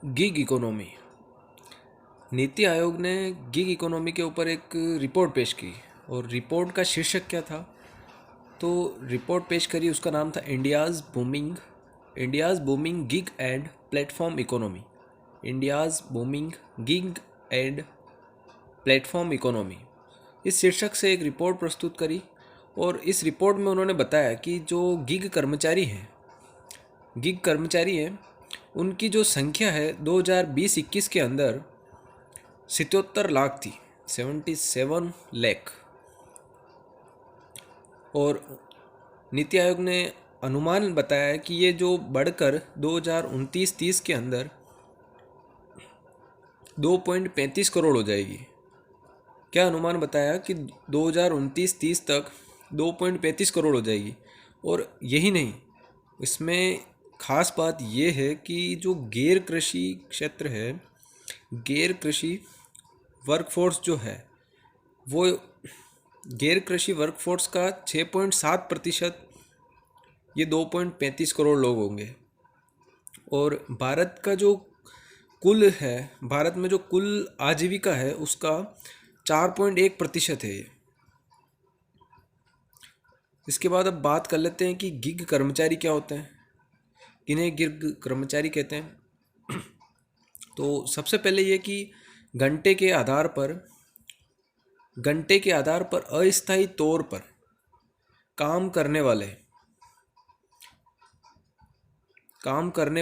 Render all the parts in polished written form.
Gig economy. NITI Aayog ने gig economy के ऊपर एक रिपोर्ट पेश की और रिपोर्ट का शीर्षक क्या था। तो रिपोर्ट पेश करी, उसका नाम था India's booming gig and platform economy. India's booming gig and platform economy, इस शीर्षक से एक रिपोर्ट प्रस्तुत करी। और इस रिपोर्ट में उन्होंने बताया कि जो गिग कर्मचारी हैं, उनकी जो संख्या है 2020-21 के अंदर 77 लाख थी, 77 लाख। और नीति आयोग ने अनुमान बताया कि ये जो बढ़कर 2029-30 के अंदर 2.35 करोड़ हो जाएगी। क्या अनुमान बताया कि 2029-30 तक 2.35 करोड़ हो जाएगी। और यही नहीं, इसमें खास बात यह है कि जो गैर कृषि क्षेत्र है, गैर कृषि वर्कफोर्स जो है, वो गैर कृषि वर्कफोर्स का 6.7% ये 2.35 करोड़ लोग होंगे। और भारत का जो कुल है, भारत में जो कुल आजीविका है उसका 4.1% है ये। इसके बाद अब बात कर लेते हैं कि गिग कर्मचारी क्या होते हैं, किन्हें गिग कर्मचारी कहते हैं। तो सबसे पहले ये कि घंटे के आधार पर अस्थायी तौर पर काम करने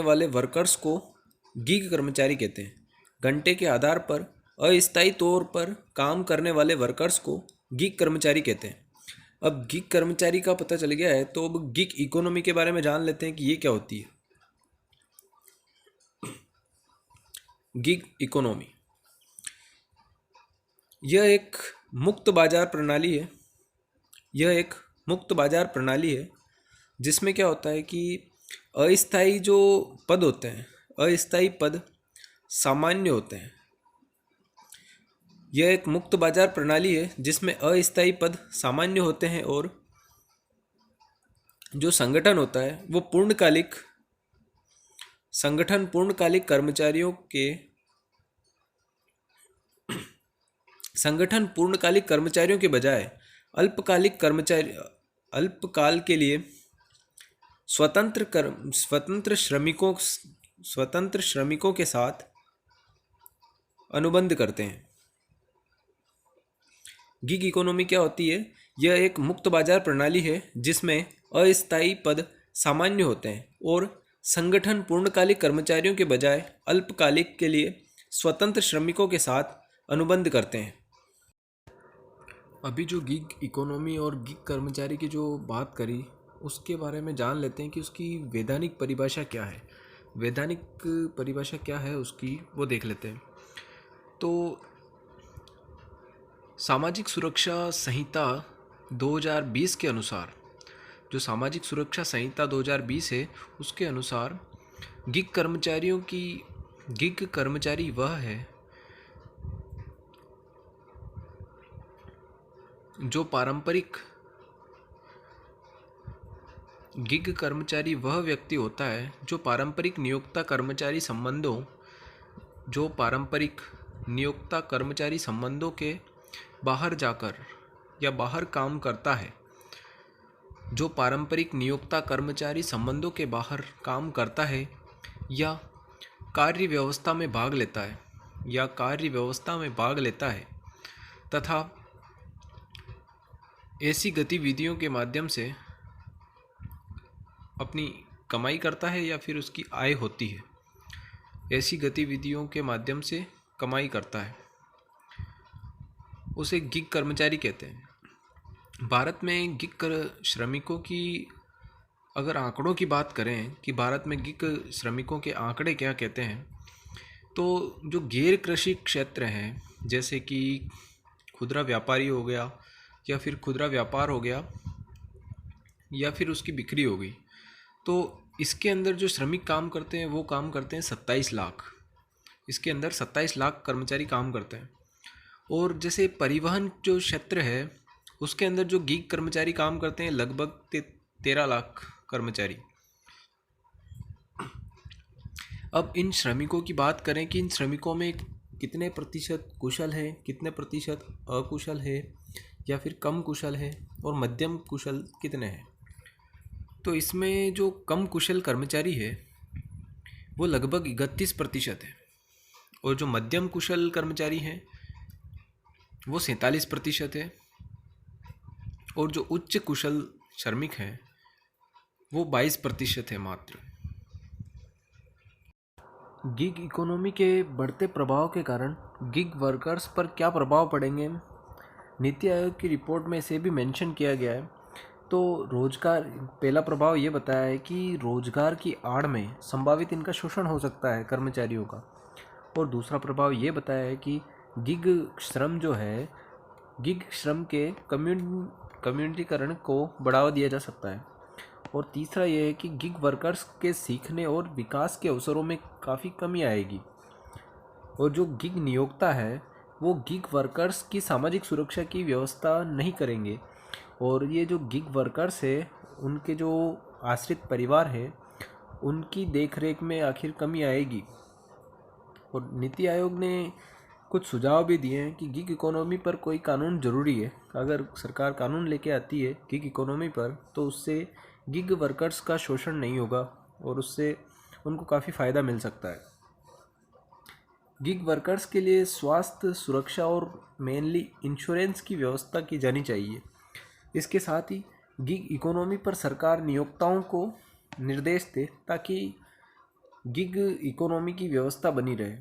वाले वर्कर्स को गिग कर्मचारी कहते हैं। घंटे के आधार पर अस्थायी तौर पर काम करने वाले वर्कर्स को गिग कर्मचारी कहते हैं। अब गिग कर्मचारी का पता चल गया है, तो अब गिग इकोनॉमी के बारे में जान लेते हैं कि ये क्या होती है। गिग इकोनॉमी यह एक मुक्त बाजार प्रणाली है जिसमें क्या होता है कि अस्थायी जो पद होते हैं, अस्थायी पद सामान्य होते हैं। यह एक मुक्त बाजार प्रणाली है जिसमें अस्थायी पद सामान्य होते हैं और जो संगठन होता है वो पूर्णकालिक कर्मचारियों के बजाय अल्पकाल के लिए स्वतंत्र श्रमिकों के साथ अनुबंध करते हैं। गिग इकोनॉमी क्या होती है? यह एक मुक्त बाजार प्रणाली है जिसमें अस्थायी पद सामान्य होते हैं और संगठन पूर्णकालिक कर्मचारियों के बजाय अल्पकालिक के लिए स्वतंत्र श्रमिकों के साथ अनुबंध करते हैं। अभी जो गिग इकोनॉमी और गिग कर्मचारी की जो बात करी, उसके बारे में जान लेते हैं कि उसकी वैधानिक परिभाषा क्या है। वैधानिक परिभाषा क्या है उसकी, वो देख लेते हैं। तो सामाजिक सुरक्षा संहिता 2020 के अनुसार, जो सामाजिक सुरक्षा संहिता 2020 है, उसके अनुसार गिग कर्मचारी वह है जो व्यक्ति होता है जो पारंपरिक नियोक्ता कर्मचारी संबंधों के बाहर जाकर या बाहर काम करता है, जो पारंपरिक नियोक्ता कर्मचारी संबंधों के बाहर काम करता है या कार्य व्यवस्था में भाग लेता है तथा ऐसी गतिविधियों के माध्यम से अपनी कमाई करता है या फिर उसकी आय होती है, ऐसी गतिविधियों के माध्यम से कमाई करता है, उसे गिग कर्मचारी कहते हैं। भारत में श्रमिकों की अगर आंकड़ों की बात करें कि भारत में गिग श्रमिकों के आंकड़े क्या कहते हैं, तो जो गैर कृषि क्षेत्र हैं, जैसे कि खुदरा व्यापारी हो गया या फिर खुदरा व्यापार हो गया या फिर उसकी बिक्री हो गई, तो इसके अंदर जो श्रमिक काम करते हैं वो काम करते हैं 27 लाख। इसके अंदर 27 लाख कर्मचारी काम करते हैं। और जैसे परिवहन जो क्षेत्र है, उसके अंदर जो गिग कर्मचारी काम करते हैं लगभग 13 लाख कर्मचारी। अब इन श्रमिकों की बात करें कि इन श्रमिकों में कितने प्रतिशत कुशल हैं, कितने प्रतिशत अकुशल है या फिर कम कुशल है और मध्यम कुशल कितने हैं। तो इसमें जो कम कुशल कर्मचारी है वो लगभग 31% है और जो मध्यम कुशल कर्मचारी हैं वो 47% है और जो उच्च कुशल श्रमिक हैं वो 22% है मात्र। गिग इकोनॉमी के बढ़ते प्रभाव के कारण गिग वर्कर्स पर क्या प्रभाव पड़ेंगे, नीति आयोग की रिपोर्ट में इसे भी मेंशन किया गया है। तो रोजगार, पहला प्रभाव ये बताया है कि रोजगार की आड़ में संभावित इनका शोषण हो सकता है कर्मचारियों का। और दूसरा प्रभाव ये बताया है कि गिग श्रम जो है, गिग श्रम के कम्युनिटीकरण को बढ़ावा दिया जा सकता है। और तीसरा ये है कि गिग वर्कर्स के सीखने और विकास के अवसरों में काफ़ी कमी आएगी। और जो गिग नियोक्ता है वो गिग वर्कर्स की सामाजिक सुरक्षा की व्यवस्था नहीं करेंगे और ये जो गिग वर्कर्स है उनके जो आश्रित परिवार है उनकी देखरेख में आखिर कमी आएगी। और नीति आयोग ने कुछ सुझाव भी दिए हैं कि गिग इकोनॉमी पर कोई कानून ज़रूरी है। अगर सरकार कानून लेके आती है गिग इकोनॉमी पर तो उससे गिग वर्कर्स का शोषण नहीं होगा और उससे उनको काफ़ी फ़ायदा मिल सकता है। गिग वर्कर्स के लिए स्वास्थ्य सुरक्षा और मेनली इंश्योरेंस की व्यवस्था की जानी चाहिए। इसके साथ ही गिग इकोनॉमी पर सरकार नियोक्ताओं को निर्देश दे ताकि गिग इकोनॉमी की व्यवस्था बनी रहे।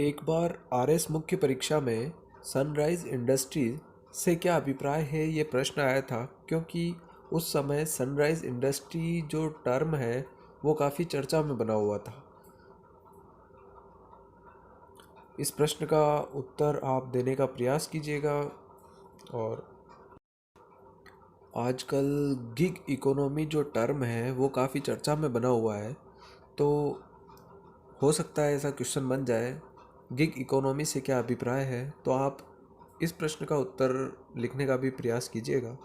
एक बार आरएस मुख्य परीक्षा में सनराइज इंडस्ट्रीज से क्या अभिप्राय है ये प्रश्न आया था, क्योंकि उस समय सनराइज इंडस्ट्री जो टर्म है वो काफ़ी चर्चा में बना हुआ था। इस प्रश्न का उत्तर आप देने का प्रयास कीजिएगा। और आजकल गिग इकोनॉमी जो टर्म है वो काफ़ी चर्चा में बना हुआ है, तो हो सकता है ऐसा क्वेश्चन बन जाए, गिग इकोनॉमी से क्या अभिप्राय है। तो आप इस प्रश्न का उत्तर लिखने का भी प्रयास कीजिएगा।